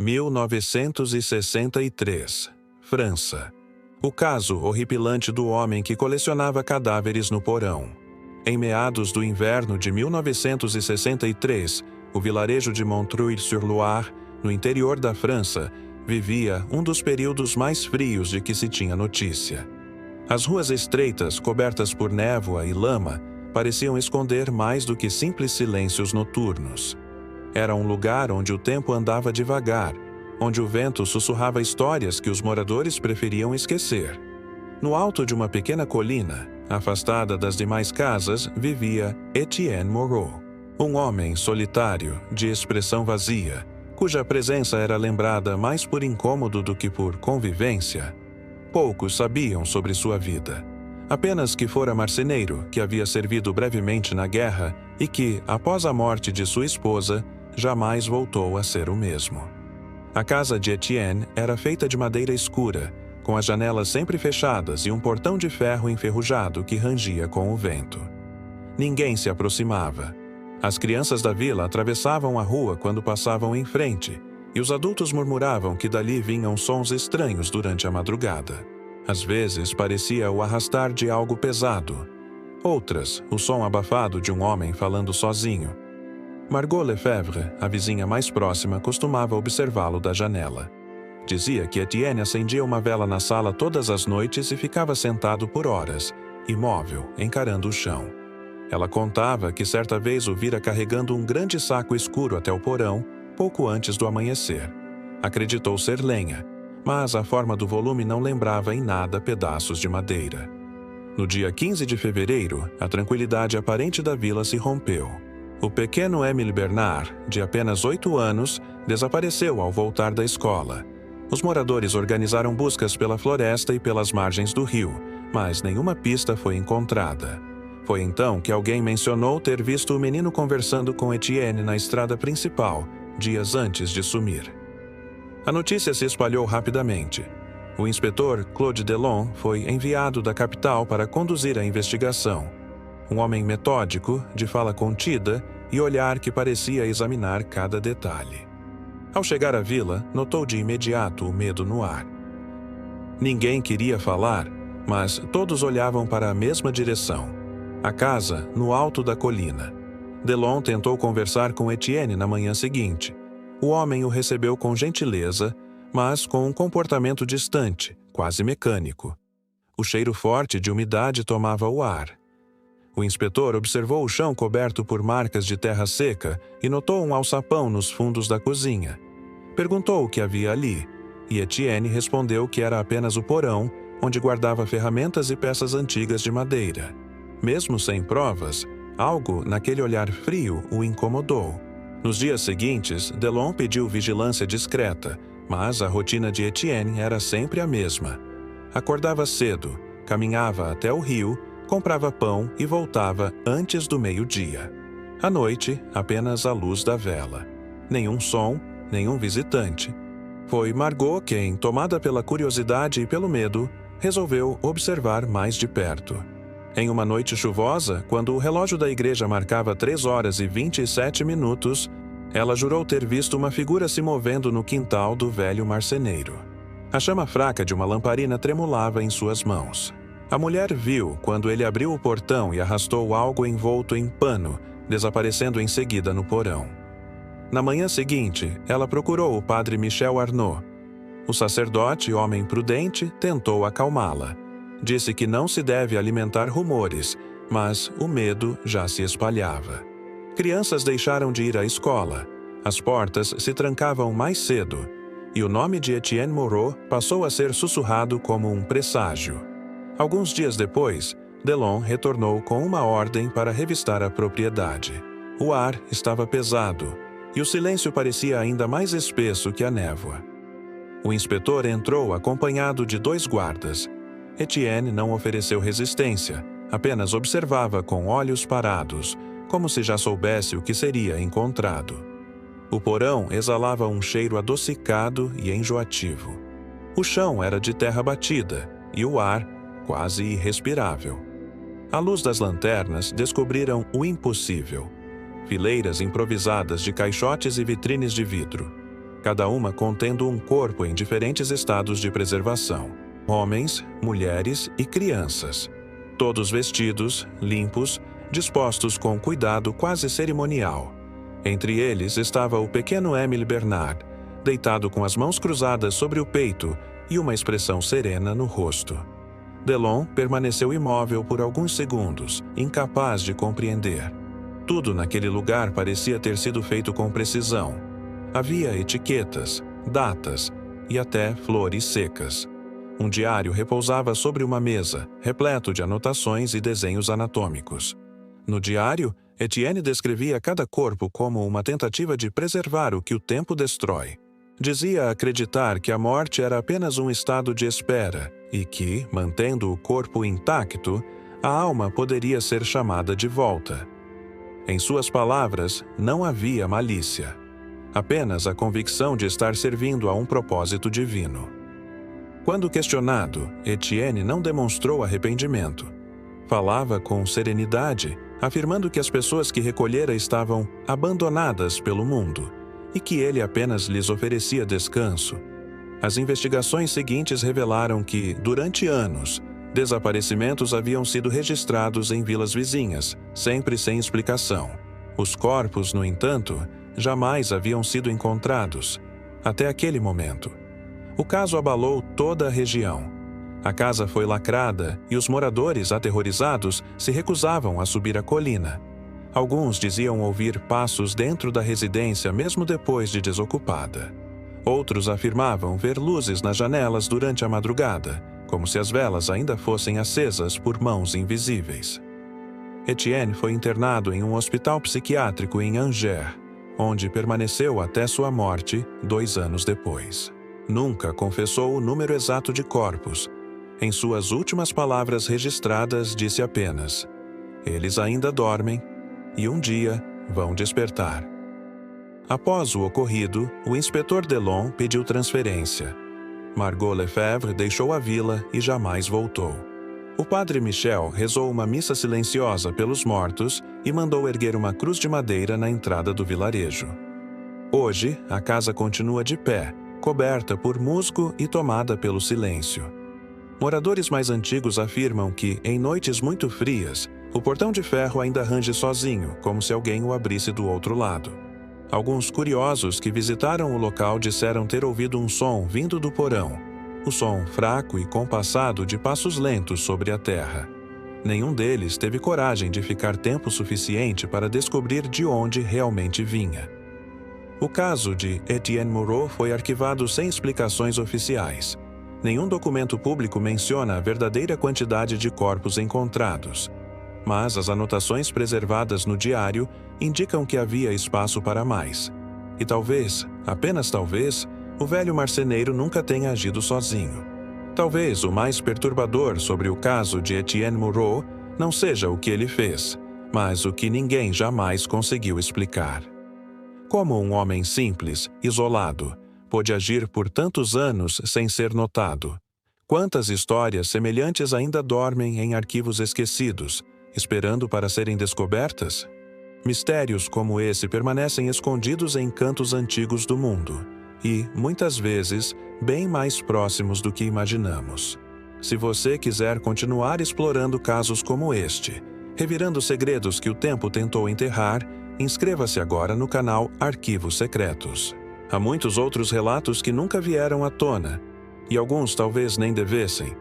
1963, França. O caso horripilante do homem que colecionava cadáveres no porão. Em meados do inverno de 1963, o vilarejo de Montreuil-sur-Loire, no interior da França, vivia um dos períodos mais frios de que se tinha notícia. As ruas estreitas, cobertas por névoa e lama, pareciam esconder mais do que simples silêncios noturnos. Era um lugar onde o tempo andava devagar, onde o vento sussurrava histórias que os moradores preferiam esquecer. No alto de uma pequena colina, afastada das demais casas, vivia Etienne Moreau, um homem solitário, de expressão vazia, cuja presença era lembrada mais por incômodo do que por convivência. Poucos sabiam sobre sua vida. Apenas que fora marceneiro, que havia servido brevemente na guerra e que, após a morte de sua esposa, jamais voltou a ser o mesmo. A casa de Etienne era feita de madeira escura, com as janelas sempre fechadas e um portão de ferro enferrujado que rangia com o vento. Ninguém se aproximava. As crianças da vila atravessavam a rua quando passavam em frente, e os adultos murmuravam que dali vinham sons estranhos durante a madrugada. Às vezes parecia o arrastar de algo pesado. Outras, o som abafado de um homem falando sozinho. Margot Lefebvre, a vizinha mais próxima, costumava observá-lo da janela. Dizia que Etienne acendia uma vela na sala todas as noites e ficava sentado por horas, imóvel, encarando o chão. Ela contava que certa vez o vira carregando um grande saco escuro até o porão, pouco antes do amanhecer. Acreditou ser lenha, mas a forma do volume não lembrava em nada pedaços de madeira. No dia 15 de fevereiro, a tranquilidade aparente da vila se rompeu. O pequeno Émile Bernard, de apenas 8 anos, desapareceu ao voltar da escola. Os moradores organizaram buscas pela floresta e pelas margens do rio, mas nenhuma pista foi encontrada. Foi então que alguém mencionou ter visto o menino conversando com Etienne na estrada principal, dias antes de sumir. A notícia se espalhou rapidamente. O inspetor Claude Delon foi enviado da capital para conduzir a investigação. Um homem metódico, de fala contida e olhar que parecia examinar cada detalhe. Ao chegar à vila, notou de imediato o medo no ar. Ninguém queria falar, mas todos olhavam para a mesma direção. A casa, no alto da colina. Delon tentou conversar com Etienne na manhã seguinte. O homem o recebeu com gentileza, mas com um comportamento distante, quase mecânico. O cheiro forte de umidade tomava o ar. O inspetor observou o chão coberto por marcas de terra seca e notou um alçapão nos fundos da cozinha. Perguntou o que havia ali, e Etienne respondeu que era apenas o porão, onde guardava ferramentas e peças antigas de madeira. Mesmo sem provas, algo naquele olhar frio o incomodou. Nos dias seguintes, Delon pediu vigilância discreta, mas a rotina de Etienne era sempre a mesma. Acordava cedo, caminhava até o rio, comprava pão e voltava antes do meio-dia. À noite, apenas a luz da vela. Nenhum som, nenhum visitante. Foi Margot quem, tomada pela curiosidade e pelo medo, resolveu observar mais de perto. Em uma noite chuvosa, quando o relógio da igreja marcava 3h27, ela jurou ter visto uma figura se movendo no quintal do velho marceneiro. A chama fraca de uma lamparina tremulava em suas mãos. A mulher viu quando ele abriu o portão e arrastou algo envolto em pano, desaparecendo em seguida no porão. Na manhã seguinte, ela procurou o padre Michel Arnaud. O sacerdote, homem prudente, tentou acalmá-la. Disse que não se deve alimentar rumores, mas o medo já se espalhava. Crianças deixaram de ir à escola. As portas se trancavam mais cedo, e o nome de Etienne Moreau passou a ser sussurrado como um presságio. Alguns dias depois, Delon retornou com uma ordem para revistar a propriedade. O ar estava pesado, e o silêncio parecia ainda mais espesso que a névoa. O inspetor entrou acompanhado de 2 guardas. Etienne não ofereceu resistência, apenas observava com olhos parados, como se já soubesse o que seria encontrado. O porão exalava um cheiro adocicado e enjoativo. O chão era de terra batida, e o ar quase irrespirável. À luz das lanternas, descobriram o impossível. Fileiras improvisadas de caixotes e vitrines de vidro. cada uma contendo um corpo em diferentes estados de preservação: homens, mulheres e crianças. Todos vestidos, limpos, dispostos com cuidado quase cerimonial. Entre eles estava o pequeno Émile Bernard, deitado com as mãos cruzadas sobre o peito e uma expressão serena no rosto. Delon permaneceu imóvel por alguns segundos, incapaz de compreender. Tudo naquele lugar parecia ter sido feito com precisão. Havia etiquetas, datas e até flores secas. Um diário repousava sobre uma mesa, repleto de anotações e desenhos anatômicos. No diário, Etienne descrevia cada corpo como uma tentativa de preservar o que o tempo destrói. Dizia acreditar que a morte era apenas um estado de espera e que, mantendo o corpo intacto, a alma poderia ser chamada de volta. Em suas palavras, não havia malícia, apenas a convicção de estar servindo a um propósito divino. Quando questionado, Etienne não demonstrou arrependimento. Falava com serenidade, afirmando que as pessoas que recolhera estavam abandonadas pelo mundo e que ele apenas lhes oferecia descanso. As investigações seguintes revelaram que, durante anos, desaparecimentos haviam sido registrados em vilas vizinhas, sempre sem explicação. Os corpos, no entanto, jamais haviam sido encontrados, até aquele momento. O caso abalou toda a região. A casa foi lacrada e os moradores, aterrorizados, se recusavam a subir a colina. Alguns diziam ouvir passos dentro da residência mesmo depois de desocupada. Outros afirmavam ver luzes nas janelas durante a madrugada, como se as velas ainda fossem acesas por mãos invisíveis. Etienne foi internado em um hospital psiquiátrico em Angers, onde permaneceu até sua morte 2 anos depois. Nunca confessou o número exato de corpos. Em suas últimas palavras registradas, disse apenas: "Eles ainda dormem e um dia vão despertar." Após o ocorrido, o inspetor Delon pediu transferência. Margot Lefebvre deixou a vila e jamais voltou. O padre Michel rezou uma missa silenciosa pelos mortos e mandou erguer uma cruz de madeira na entrada do vilarejo. Hoje, a casa continua de pé, coberta por musgo e tomada pelo silêncio. Moradores mais antigos afirmam que, em noites muito frias, o portão de ferro ainda range sozinho, como se alguém o abrisse do outro lado. Alguns curiosos que visitaram o local disseram ter ouvido um som vindo do porão, o som fraco e compassado de passos lentos sobre a terra. Nenhum deles teve coragem de ficar tempo suficiente para descobrir de onde realmente vinha. O caso de Etienne Moreau foi arquivado sem explicações oficiais. Nenhum documento público menciona a verdadeira quantidade de corpos encontrados. Mas as anotações preservadas no diário indicam que havia espaço para mais. E talvez, apenas talvez, o velho marceneiro nunca tenha agido sozinho. Talvez o mais perturbador sobre o caso de Etienne Moreau não seja o que ele fez, mas o que ninguém jamais conseguiu explicar. Como um homem simples, isolado, pôde agir por tantos anos sem ser notado? Quantas histórias semelhantes ainda dormem em arquivos esquecidos, esperando para serem descobertas? Mistérios como esse permanecem escondidos em cantos antigos do mundo e, muitas vezes, bem mais próximos do que imaginamos. Se você quiser continuar explorando casos como este, revirando segredos que o tempo tentou enterrar, inscreva-se agora no canal Arquivos Secretos. Há muitos outros relatos que nunca vieram à tona, e alguns talvez nem devessem,